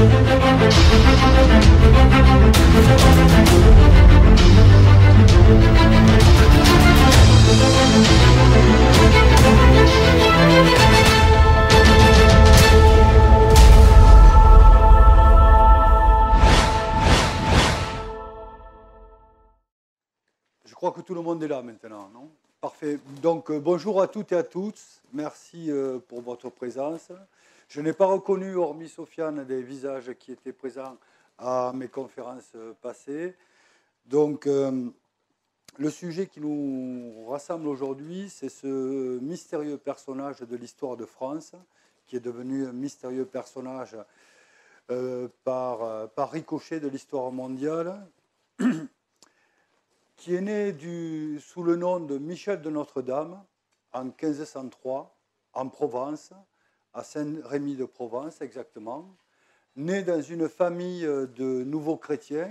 Je crois que tout le monde est là maintenant, non? Parfait. Donc, bonjour à toutes et à tous. Merci pour votre présence. Je n'ai pas reconnu, hormis Sofiane, des visages qui étaient présents à mes conférences passées. Donc, le sujet qui nous rassemble aujourd'hui, c'est ce mystérieux personnage de l'histoire de France, qui est devenu un mystérieux personnage par ricochet de l'histoire mondiale, qui est né sous le nom de Michel de Notre-Dame en 1503, en Provence, à Saint-Rémy de Provence exactement, né dans une famille de nouveaux chrétiens,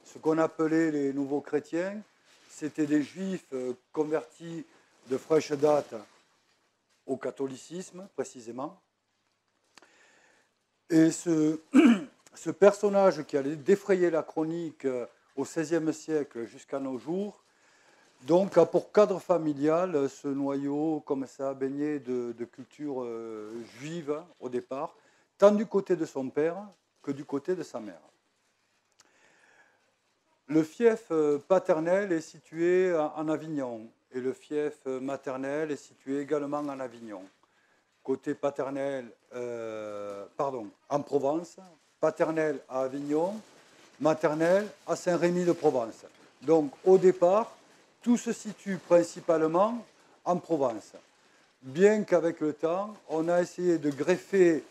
ce qu'on appelait les nouveaux chrétiens, c'était des juifs convertis de fraîche date au catholicisme, précisément. Et ce personnage qui allait défrayer la chronique au XVIe siècle jusqu'à nos jours, donc a pour cadre familial ce noyau comme ça baigné de culture juive au départ, tant du côté de son père que du côté de sa mère. Le fief paternel est situé en Avignon et le fief maternel est situé également en Avignon. Côté paternel, en Provence, paternel à Avignon, maternelle à Saint-Rémy de Provence. Donc, au départ, tout se situe principalement en Provence. Bien qu'avec le temps, on a essayé de greffer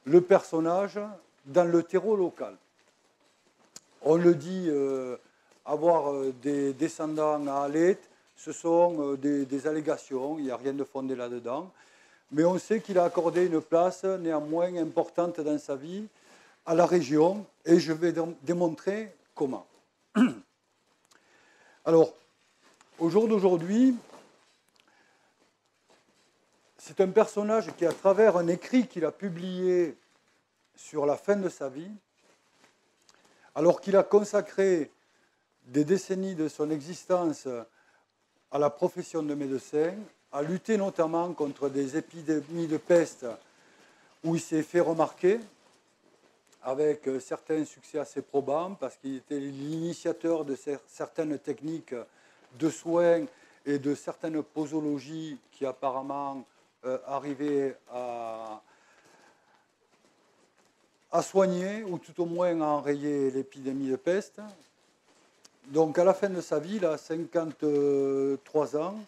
le personnage dans le terreau local. On le dit, avoir des descendants à Alette, ce sont des allégations, il n'y a rien de fondé là-dedans. Mais on sait qu'il a accordé une place néanmoins importante dans sa vie à la région, et je vais démontrer comment. Alors, au jour d'aujourd'hui, c'est un personnage qui, à travers un écrit qu'il a publié sur la fin de sa vie, alors qu'il a consacré des décennies de son existence à la profession de médecin, a lutté notamment contre des épidémies de peste où il s'est fait remarquer, avec certains succès assez probants, parce qu'il était l'initiateur de certaines techniques de soins et de certaines posologies qui apparemment arrivaient à soigner, ou tout au moins à enrayer l'épidémie de peste. Donc à la fin de sa vie, il a 53 ans,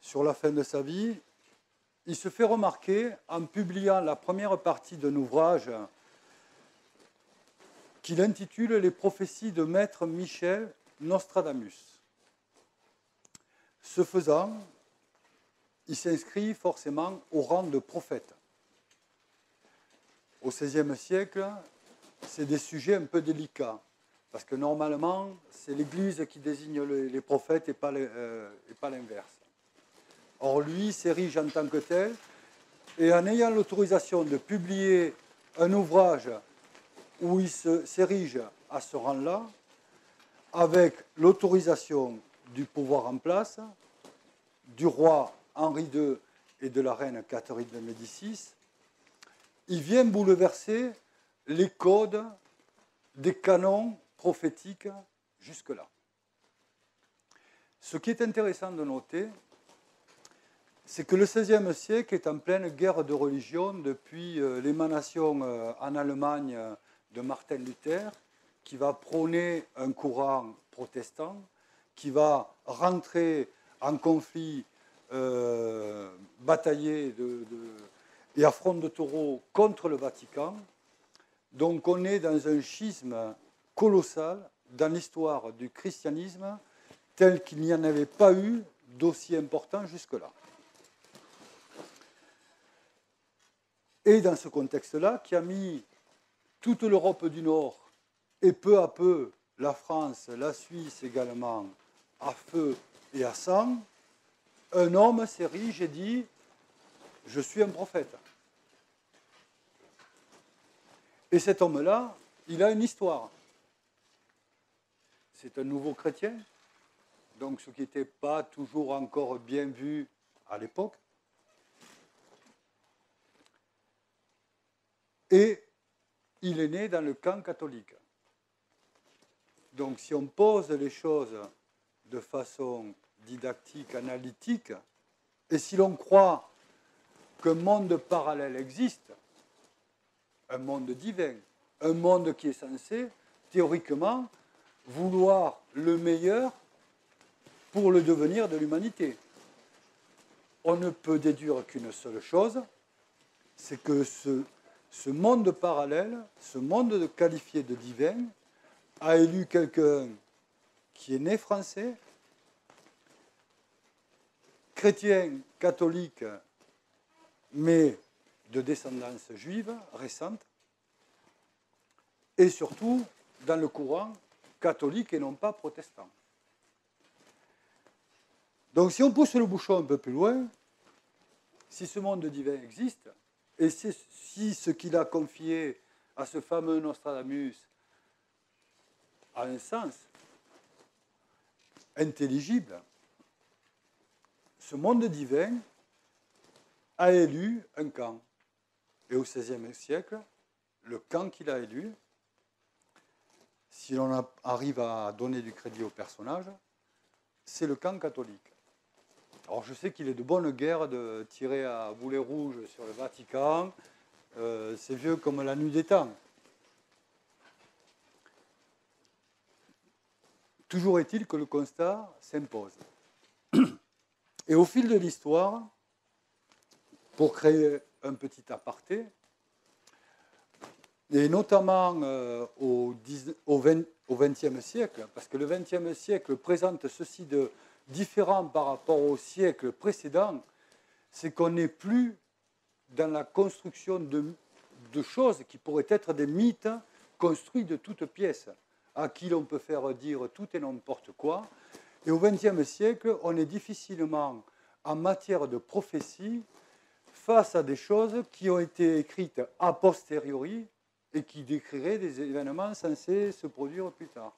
sur la fin de sa vie, il se fait remarquer en publiant la première partie d'un ouvrage qu'il intitule « Les prophéties de Maître Michel Nostradamus ». Ce faisant, il s'inscrit forcément au rang de prophète. Au XVIe siècle, c'est des sujets un peu délicats, parce que normalement, c'est l'Église qui désigne les prophètes et pas l'inverse. Or, lui s'érige en tant que tel, et en ayant l'autorisation de publier un ouvrage où il s'érige à ce rang-là, avec l'autorisation du pouvoir en place, du roi Henri II et de la reine Catherine de Médicis, il vient bouleverser les codes des canons prophétiques jusque-là. Ce qui est intéressant de noter, c'est que le XVIe siècle est en pleine guerre de religion depuis l'émanation en Allemagne de Martin Luther, qui va prôner un courant protestant, qui va rentrer en conflit bataillé et à front de taureau contre le Vatican. Donc on est dans un schisme colossal dans l'histoire du christianisme tel qu'il n'y en avait pas eu d'aussi important jusque-là. Et dans ce contexte-là, qui a mis toute l'Europe du Nord et peu à peu la France, la Suisse également, à feu et à sang, un homme s'érige et dit « Je suis un prophète ». Et cet homme-là, il a une histoire. C'est un nouveau chrétien, donc ce qui n'était pas toujours encore bien vu à l'époque. Et il est né dans le camp catholique. Donc si on pose les choses de façon didactique, analytique, et si l'on croit qu'un monde parallèle existe, un monde divin, un monde qui est censé, théoriquement, vouloir le meilleur pour le devenir de l'humanité. On ne peut déduire qu'une seule chose, c'est que ce monde parallèle, ce monde qualifié de divin, a élu quelqu'un qui est né français, chrétien, catholique, mais de descendance juive récente, et surtout dans le courant catholique et non pas protestant. Donc si on pousse le bouchon un peu plus loin, si ce monde divin existe, et si ce qu'il a confié à ce fameux Nostradamus a un sens intelligible, ce monde divin a élu un camp. Et au XVIe siècle, le camp qu'il a élu, si l'on arrive à donner du crédit au personnage, c'est le camp catholique. Alors je sais qu'il est de bonne guerre de tirer à boulet rouge sur le Vatican, c'est vieux comme la nuit des temps. Toujours est-il que le constat s'impose. Et au fil de l'histoire, pour créer un petit aparté, et notamment au XXe siècle, parce que le XXe siècle présente ceci de différent par rapport au siècle précédent, c'est qu'on n'est plus dans la construction de choses qui pourraient être des mythes construits de toutes pièces, à qui l'on peut faire dire tout et n'importe quoi. Et au XXe siècle, on est difficilement en matière de prophétie face à des choses qui ont été écrites a posteriori et qui décriraient des événements censés se produire plus tard.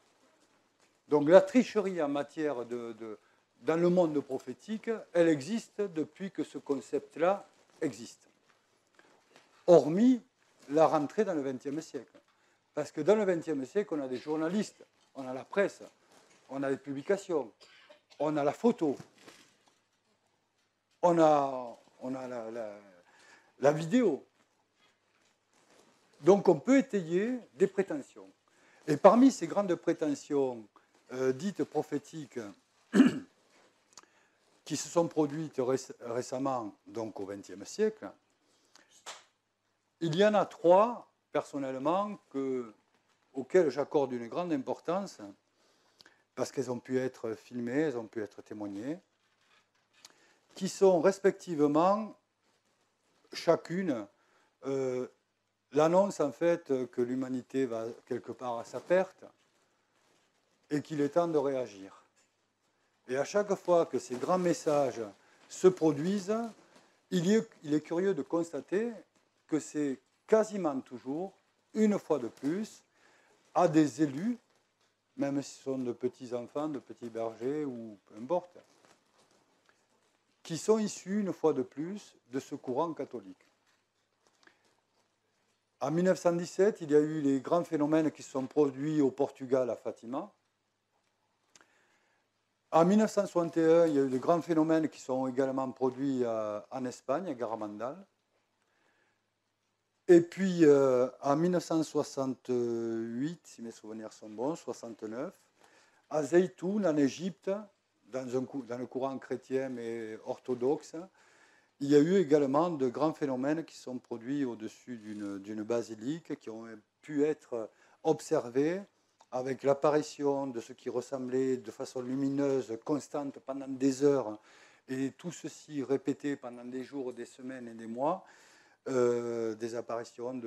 Donc la tricherie en matière dans le monde prophétique, elle existe depuis que ce concept-là existe. Hormis la rentrée dans le XXe siècle. Parce que dans le XXe siècle, on a des journalistes, on a la presse, on a des publications, on a la photo, on a la vidéo. Donc on peut étayer des prétentions. Et parmi ces grandes prétentions dites prophétiques qui se sont produites récemment, donc au XXe siècle, il y en a trois, personnellement, auxquelles j'accorde une grande importance, parce qu'elles ont pu être filmées, elles ont pu être témoignées, qui sont respectivement, chacune, l'annonce en fait que l'humanité va quelque part à sa perte et qu'il est temps de réagir. Et à chaque fois que ces grands messages se produisent, il est curieux de constater que c'est quasiment toujours, une fois de plus, à des élus, même si ce sont de petits enfants, de petits bergers ou peu importe, qui sont issus, une fois de plus, de ce courant catholique. En 1917, il y a eu les grands phénomènes qui se sont produits au Portugal à Fatima. En 1961, il y a eu de grands phénomènes qui sont également produits en Espagne, à Garabandal. Et puis, en 1968, si mes souvenirs sont bons, 69, à Zeytoun, en Égypte, dans le courant chrétien et orthodoxe, il y a eu également de grands phénomènes qui sont produits au-dessus d'une basilique, qui ont pu être observés avec l'apparition de ce qui ressemblait de façon lumineuse, constante pendant des heures, et tout ceci répété pendant des jours, des semaines et des mois, des apparitions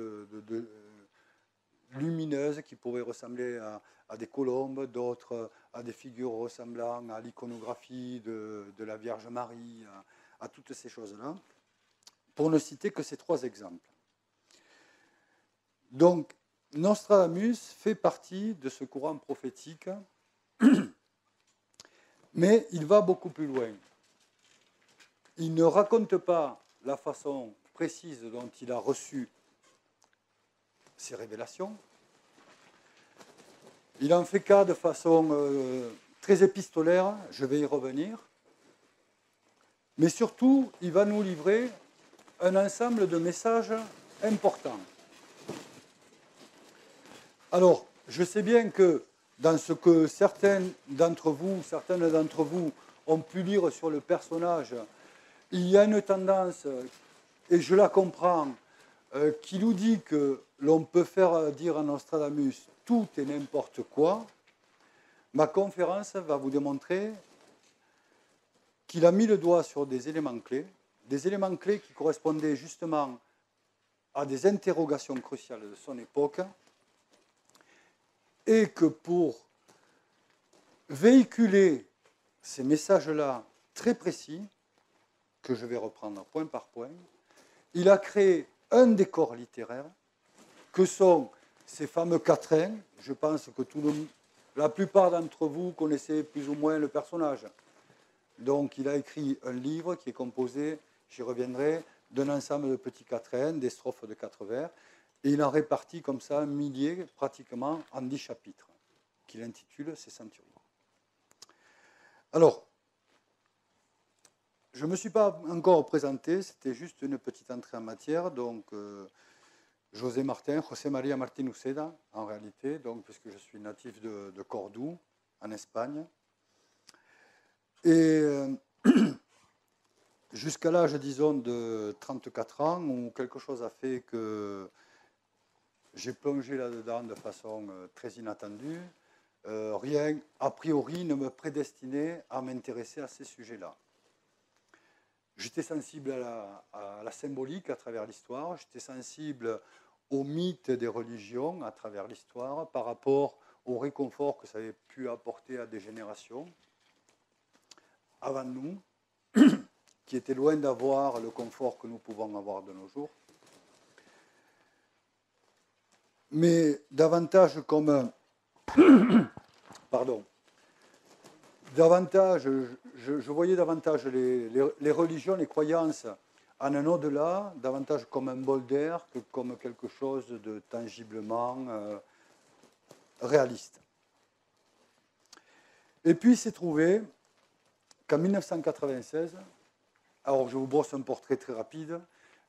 lumineuses qui pouvaient ressembler à des colombes, d'autres à des figures ressemblant à l'iconographie de la Vierge Marie, à toutes ces choses-là, pour ne citer que ces trois exemples. Donc, Nostradamus fait partie de ce courant prophétique, mais il va beaucoup plus loin. Il ne raconte pas la façon précise dont il a reçu ces révélations. Il en fait cas de façon très épistolaire, je vais y revenir. Mais surtout, il va nous livrer un ensemble de messages importants. Alors, je sais bien que dans ce que certaines d'entre vous ont pu lire sur le personnage, il y a une tendance, et je la comprends, qui nous dit que l'on peut faire dire à Nostradamus tout et n'importe quoi. Ma conférence va vous démontrer qu'il a mis le doigt sur des éléments clés qui correspondaient justement à des interrogations cruciales de son époque, et que pour véhiculer ces messages-là très précis, que je vais reprendre point par point, il a créé un décor littéraire que sont ces fameux quatrains. Je pense que la plupart d'entre vous connaissez plus ou moins le personnage. Donc il a écrit un livre qui est composé, j'y reviendrai, d'un ensemble de petits quatrains, des strophes de 4 vers, et il en répartit comme ça un millier pratiquement en 10 chapitres, qu'il intitule Ces centurions. Alors, je ne me suis pas encore présenté, c'était juste une petite entrée en matière, donc José María Martín Uceda, en réalité, donc, puisque je suis natif de Cordoue, en Espagne. Et jusqu'à l'âge, disons, de 34 ans, où quelque chose a fait que j'ai plongé là-dedans de façon très inattendue, rien, a priori, ne me prédestinait à m'intéresser à ces sujets-là. J'étais sensible à la symbolique à travers l'histoire, j'étais sensible aux mythes des religions à travers l'histoire par rapport au réconfort que ça avait pu apporter à des générations avant nous, qui étaient loin d'avoir le confort que nous pouvons avoir de nos jours. Mais davantage comme... Pardon. Davantage, je voyais davantage les religions, les croyances en un au-delà, davantage comme un bol d'air que comme quelque chose de tangiblement réaliste. Et puis il s'est trouvé qu'en 1996, alors je vous brosse un portrait très rapide,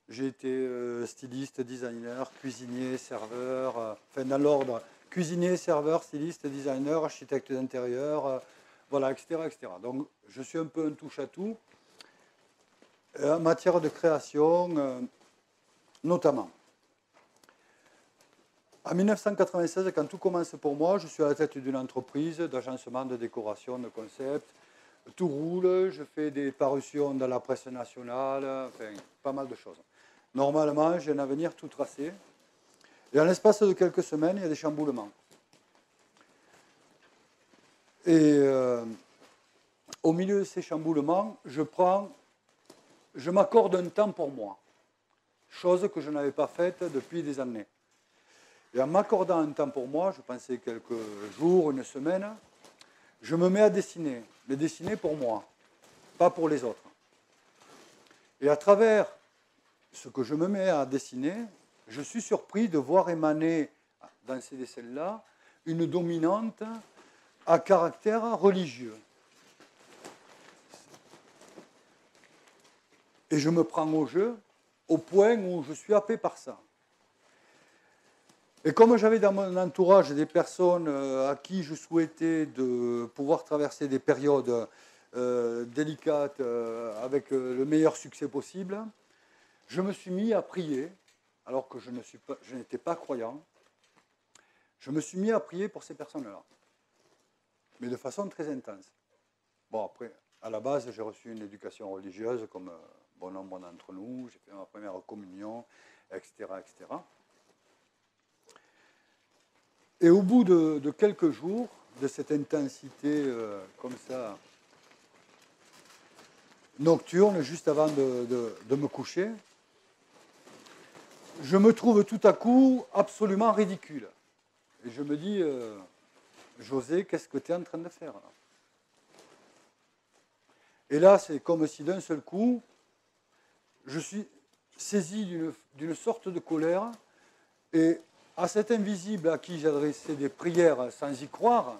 j'ai été styliste, designer, cuisinier, serveur, enfin dans l'ordre, cuisinier, serveur, styliste, designer, architecte d'intérieur, voilà, etc., etc. Donc je suis un peu un touche-à-tout en matière de création, notamment. En 1996, quand tout commence pour moi, je suis à la tête d'une entreprise d'agencement, de décoration, de concept. Tout roule, je fais des parutions dans la presse nationale, enfin, pas mal de choses. Normalement, j'ai un avenir tout tracé. Et en l'espace de quelques semaines, il y a des chamboulements. Et au milieu de ces chamboulements, je m'accorde un temps pour moi, chose que je n'avais pas faite depuis des années. Et en m'accordant un temps pour moi, je pensais quelques jours, une semaine, je me mets à dessiner, mais dessiner pour moi, pas pour les autres. Et à travers ce que je me mets à dessiner, je suis surpris de voir émaner dans ces dessins-là une dominante à caractère religieux. Et je me prends au jeu au point où je suis happé par ça. Et comme j'avais dans mon entourage des personnes à qui je souhaitais de pouvoir traverser des périodes délicates avec le meilleur succès possible, je me suis mis à prier, alors que je n'étais pas croyant, je me suis mis à prier pour ces personnes-là, mais de façon très intense. Bon, après, à la base, j'ai reçu une éducation religieuse, comme bon nombre d'entre nous, j'ai fait ma première communion, etc., etc. Et au bout de quelques jours, de cette intensité comme ça, nocturne, juste avant de me coucher, je me trouve tout à coup absolument ridicule. Et je me dis, José, qu'est-ce que tu es en train de faire là? Et là, c'est comme si d'un seul coup, je suis saisi d'une sorte de colère, et à cet invisible à qui j'adressais des prières sans y croire,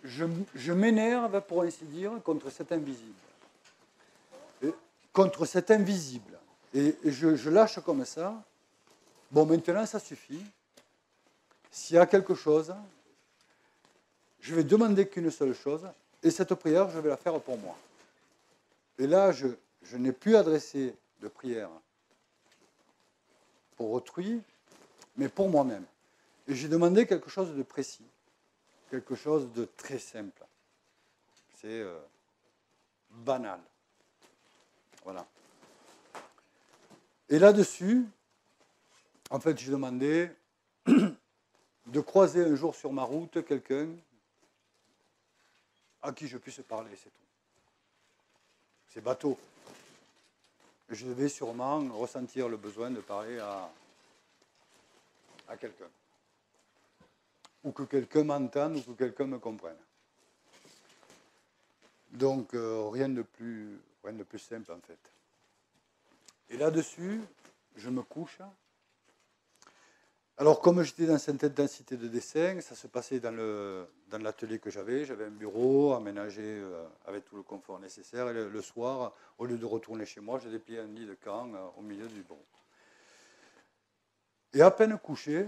je m'énerve, pour ainsi dire, contre cet invisible. Contre cet invisible. Et je lâche comme ça. Bon, maintenant, ça suffit. S'il y a quelque chose, je vais demander qu'une seule chose, et cette prière, je vais la faire pour moi. Et là, je n'ai plus adressé de prière pour autrui, mais pour moi-même. Et j'ai demandé quelque chose de précis, quelque chose de très simple. C'est banal. Voilà. Et là-dessus, en fait, j'ai demandé de croiser un jour sur ma route quelqu'un à qui je puisse parler, c'est tout. C'est bateau. Je vais sûrement ressentir le besoin de parler à quelqu'un. Ou que quelqu'un m'entende, ou que quelqu'un me comprenne. Donc, rien de plus simple, en fait. Et là-dessus, je me couche. Alors, comme j'étais dans cette intensité de dessin, ça se passait dans l'atelier que j'avais. J'avais un bureau aménagé avec tout le confort nécessaire. Et le soir, au lieu de retourner chez moi, je dépliais un lit de camp au milieu du bureau. Et à peine couché,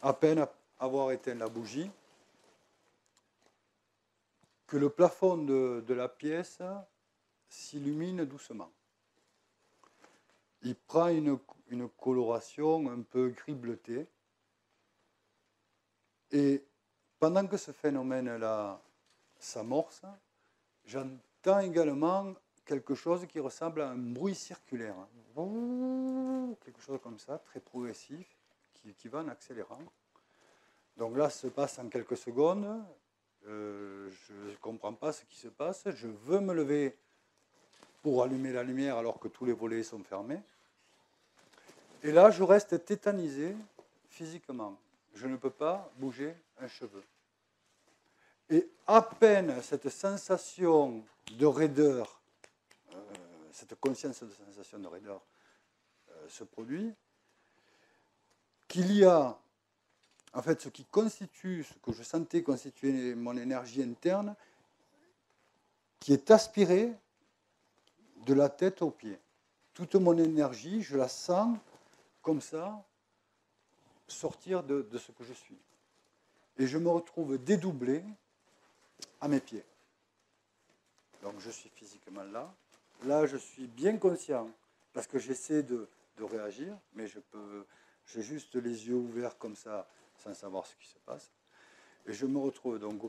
à peine avoir éteint la bougie, que le plafond de la pièce s'illumine doucement. Il prend une coloration un peu gris bleuté. Et pendant que ce phénomène-là s'amorce, j'entends également quelque chose qui ressemble à un bruit circulaire. Quelque chose comme ça, très progressif, qui va en accélérant. Donc là, ça se passe en quelques secondes. Je ne comprends pas ce qui se passe. Je veux me lever pour allumer la lumière alors que tous les volets sont fermés. Et là, je reste tétanisé physiquement. Je ne peux pas bouger un cheveu. Et à peine cette sensation de raideur, cette conscience de sensation de raideur se produit, qu'il y a, en fait, ce qui constitue, ce que je sentais constituer mon énergie interne, qui est aspirée de la tête aux pieds. Toute mon énergie, je la sens comme ça, sortir de ce que je suis. Et je me retrouve dédoublé à mes pieds. Donc je suis physiquement là. Là, je suis bien conscient, parce que j'essaie de réagir, mais j'ai juste les yeux ouverts comme ça, sans savoir ce qui se passe. Et je me retrouve donc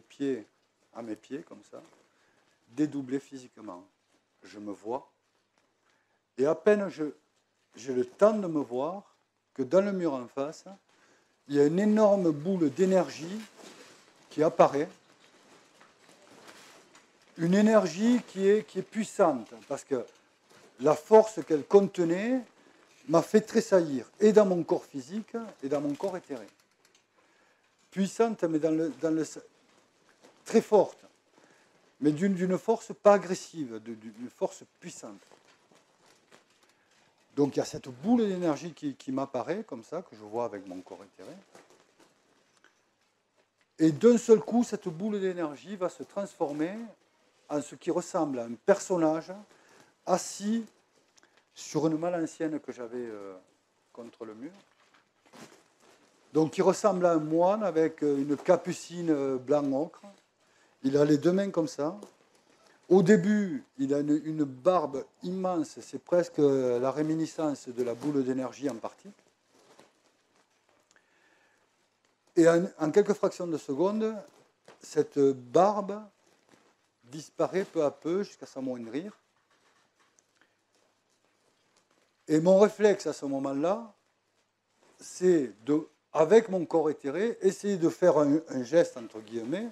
à mes pieds, comme ça, dédoublé physiquement. Je me vois. Et à peine j'ai le temps de me voir que dans le mur en face, il y a une énorme boule d'énergie qui apparaît. Une énergie qui est puissante, parce que la force qu'elle contenait m'a fait tressaillir, et dans mon corps physique, et dans mon corps éthéré. Puissante, mais très forte, mais d'une force pas agressive, d'une force puissante. Donc il y a cette boule d'énergie qui m'apparaît comme ça, que je vois avec mon corps éthéré. Et d'un seul coup, cette boule d'énergie va se transformer en ce qui ressemble à un personnage assis sur une malle ancienne que j'avais contre le mur. Donc il ressemble à un moine avec une capucine blanc-ocre. Il a les deux mains comme ça. Au début, il a une barbe immense, c'est presque la réminiscence de la boule d'énergie en partie. Et en quelques fractions de secondes, cette barbe disparaît peu à peu jusqu'à s'amoindrir. Et mon réflexe à ce moment-là, c'est avec mon corps éthéré, essayer de faire un geste, entre guillemets,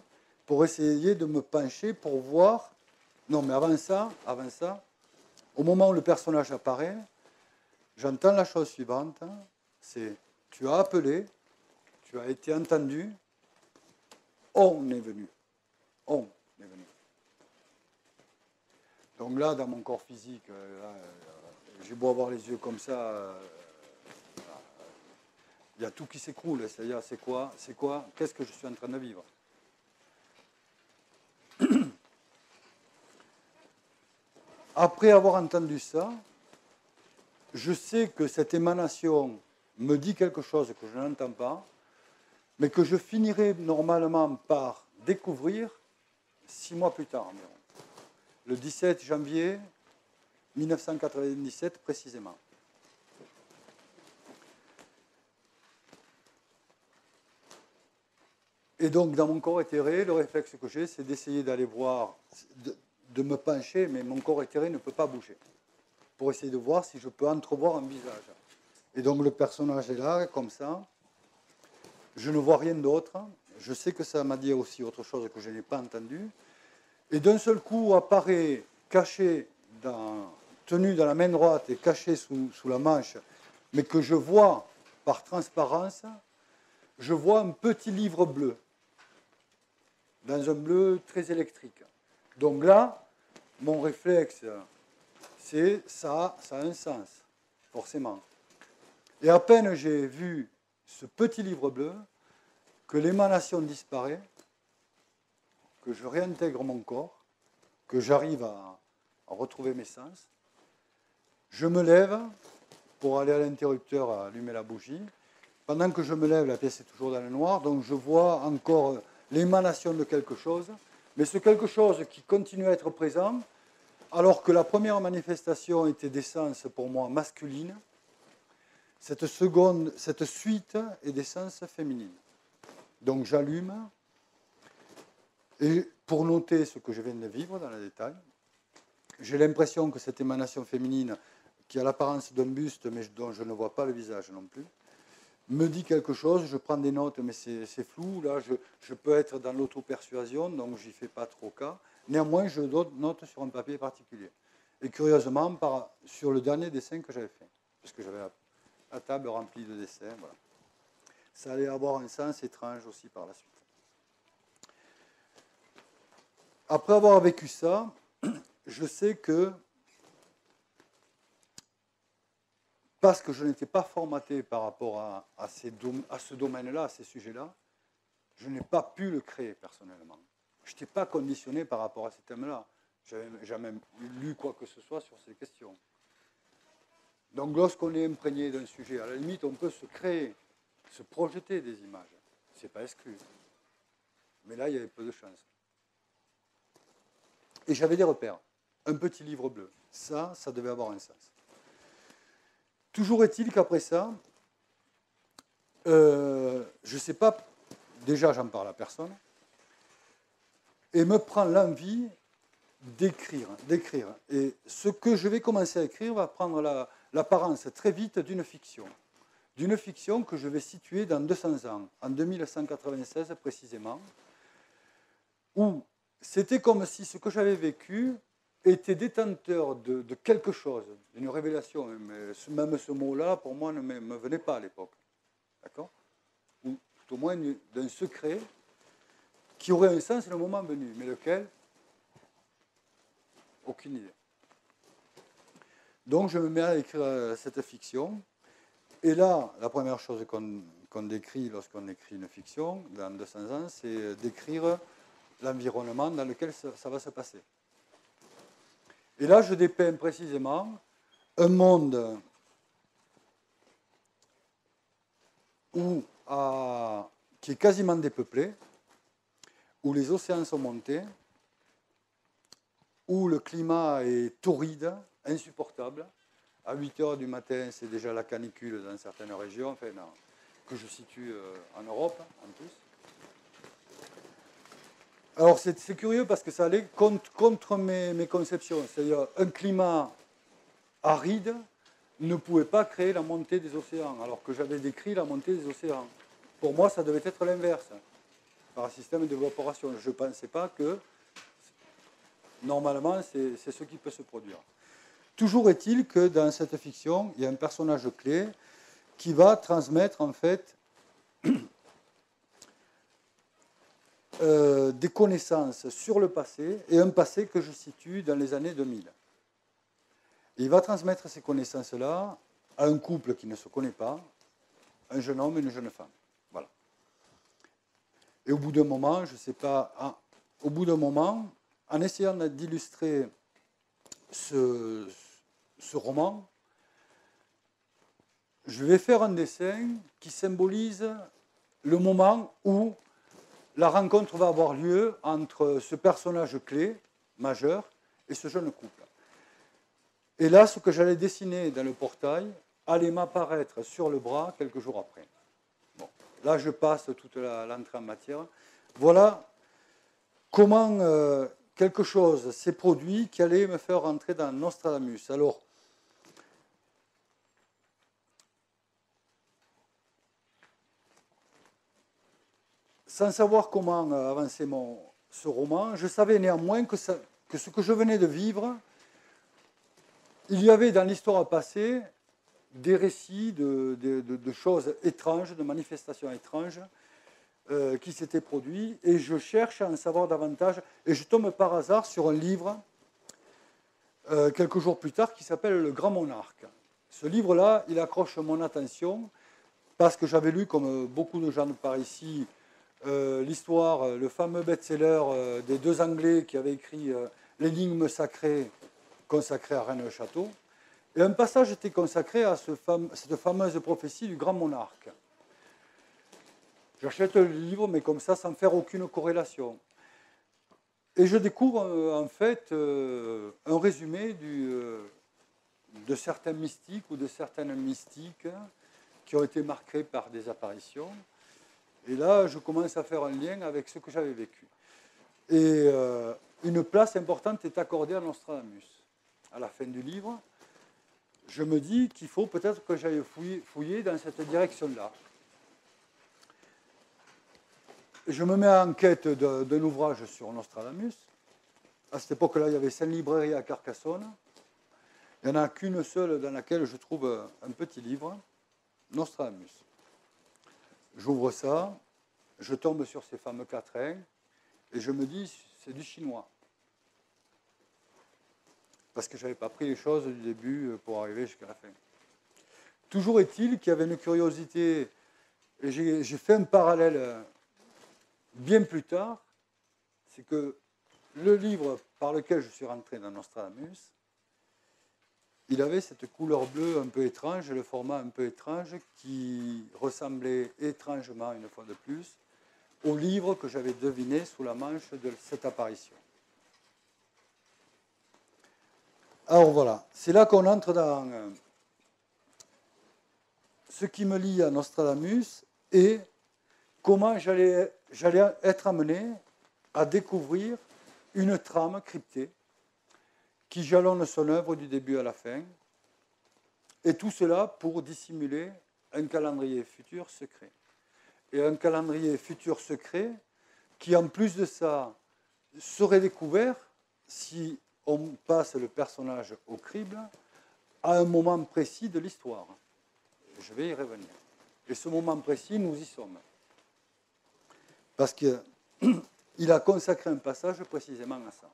pour essayer de me pencher pour voir. Non, mais avant ça, Au moment où le personnage apparaît, j'entends la chose suivante, c'est « tu as appelé, tu as été entendu, on est venu. On est venu. » Donc là, dans mon corps physique, j'ai beau avoir les yeux comme ça, il y a tout qui s'écroule. C'est-à-dire, c'est quoi? Qu'est-ce que je suis en train de vivre? Après avoir entendu ça, je sais que cette émanation me dit quelque chose que je n'entends pas, mais que je finirai normalement par découvrir 6 mois plus tard environ. Le 17 janvier 1997 précisément. Et donc, dans mon corps éthéré, le réflexe que j'ai, c'est d'essayer d'aller voir, de me pencher, mais mon corps éthéré ne peut pas bouger, pour essayer de voir si je peux entrevoir un visage. Et donc, le personnage est là, comme ça. Je ne vois rien d'autre. Je sais que ça m'a dit aussi autre chose que je n'ai pas entendu. Et d'un seul coup, apparaît, caché, tenu dans la main droite et caché sous la manche, mais que je vois par transparence, je vois un petit livre bleu, dans un bleu très électrique. Donc là, mon réflexe, c'est ça a un sens, forcément. Et à peine j'ai vu ce petit livre bleu, que l'émanation disparaît, que je réintègre mon corps, que j'arrive à retrouver mes sens, je me lève pour aller à l'interrupteur allumer la bougie. Pendant que je me lève, la pièce est toujours dans le noir, donc je vois encore l'émanation de quelque chose, mais ce quelque chose qui continue à être présent, alors que la première manifestation était d'essence pour moi masculine, cette suite est d'essence féminine. Donc j'allume, et pour noter ce que je viens de vivre dans le détail, j'ai l'impression que cette émanation féminine, qui a l'apparence d'un buste, mais dont je ne vois pas le visage non plus, me dit quelque chose, je prends des notes, mais c'est flou, là je peux être dans l'auto-persuasion, donc j'y fais pas trop cas. Néanmoins, je note sur un papier particulier. Et curieusement, sur le dernier dessin que j'avais fait, parce que j'avais la table remplie de dessins, voilà. Ça allait avoir un sens étrange aussi par la suite. Après avoir vécu ça, je sais que, parce que je n'étais pas formaté par rapport à ce domaine-là, à ces sujets-là, je n'ai pas pu le créer personnellement. Je n'étais pas conditionné par rapport à ces thèmes-là. Je n'avais jamais lu quoi que ce soit sur ces questions. Donc lorsqu'on est imprégné d'un sujet, à la limite, on peut se créer, se projeter des images. Ce n'est pas exclu. Mais là, il y avait peu de chance. Et j'avais des repères. Un petit livre bleu. Ça devait avoir un sens. Toujours est-il qu'après ça, je ne sais pas, déjà j'en parle à personne, et me prend l'envie d'écrire. Et ce que je vais commencer à écrire va prendre l'apparence très vite d'une fiction. D'une fiction que je vais situer dans 200 ans, en 2196 précisément, où c'était comme si ce que j'avais vécu était détenteur de quelque chose, d'une révélation. Même ce mot-là, pour moi, ne me venait pas à l'époque. D'accord? Ou tout au moins d'un secret qui aurait un sens le moment venu. Mais lequel? Aucune idée. Donc je me mets à écrire cette fiction. Et là, la première chose qu'on décrit lorsqu'on écrit une fiction, dans 200 ans, c'est d'écrire l'environnement dans lequel ça va se passer. Et là, je dépeins précisément un monde qui est quasiment dépeuplé, où les océans sont montés, où le climat est torride, insupportable. À 8 heures du matin, c'est déjà la canicule dans certaines régions, enfin, que je situe en Europe, en plus. Alors, c'est curieux parce que ça allait contre mes conceptions. C'est-à-dire, un climat aride ne pouvait pas créer la montée des océans, alors que j'avais décrit la montée des océans. Pour moi, ça devait être l'inverse, par un système d'évaporation. Je ne pensais pas que, normalement, c'est ce qui peut se produire. Toujours est-il que dans cette fiction, il y a un personnage clé qui va transmettre en fait des connaissances sur le passé et un passé que je situe dans les années 2000. Et il va transmettre ces connaissances-là à un couple qui ne se connaît pas, un jeune homme et une jeune femme. Voilà. Et au bout d'un moment, je ne sais pas, au bout d'un moment, en essayant d'illustrer ce roman, je vais faire un dessin qui symbolise le moment où la rencontre va avoir lieu entre ce personnage clé, majeur, et ce jeune couple. Et là, ce que j'allais dessiner dans le portail allait m'apparaître sur le bras quelques jours après. Bon, là, je passe toute l'entrée en matière. Voilà comment quelque chose s'est produit qui allait me faire rentrer dans Nostradamus. Alors, sans savoir comment avancer ce roman, je savais néanmoins que ce que je venais de vivre, il y avait dans l'histoire passée des récits de choses étranges, de manifestations étranges qui s'étaient produits, et je cherche à en savoir davantage, et je tombe par hasard sur un livre, quelques jours plus tard, qui s'appelle Le Grand Monarque. Ce livre-là, il accroche mon attention, parce que j'avais lu, comme beaucoup de gens par ici, l'histoire, le fameux best-seller des deux Anglais qui avaient écrit L'énigme sacrée consacrée à Rennes le Château. Et un passage était consacré à cette fameuse prophétie du grand monarque. J'achète le livre, mais comme ça, sans faire aucune corrélation. Et je découvre en fait un résumé de certains mystiques ou de certaines mystiques qui ont été marqués par des apparitions. Et là, je commence à faire un lien avec ce que j'avais vécu. Et une place importante est accordée à Nostradamus. À la fin du livre, je me dis qu'il faut peut-être que j'aille fouiller dans cette direction-là. Je me mets en quête d'un ouvrage sur Nostradamus. À cette époque-là, il y avait 5 librairies à Carcassonne. Il n'y en a qu'une seule dans laquelle je trouve un petit livre, Nostradamus. J'ouvre ça, je tombe sur ces fameux quatrains, et je me dis, c'est du chinois. Parce que je n'avais pas pris les choses du début pour arriver jusqu'à la fin. Toujours est-il qu'il y avait une curiosité, et j'ai fait un parallèle bien plus tard, c'est que le livre par lequel je suis rentré dans Nostradamus, il avait cette couleur bleue un peu étrange, le format un peu étrange, qui ressemblait étrangement, une fois de plus, au livre que j'avais deviné sous la manche de cette apparition. Alors voilà, c'est là qu'on entre dans ce qui me lie à Nostradamus et comment j'allais être amené à découvrir une trame cryptée qui jalonne son œuvre du début à la fin, et tout cela pour dissimuler un calendrier futur secret. Et un calendrier futur secret qui, en plus de ça, serait découvert si on passe le personnage au crible à un moment précis de l'histoire. Je vais y revenir. Et ce moment précis, nous y sommes. Parce qu'il a consacré un passage précisément à ça.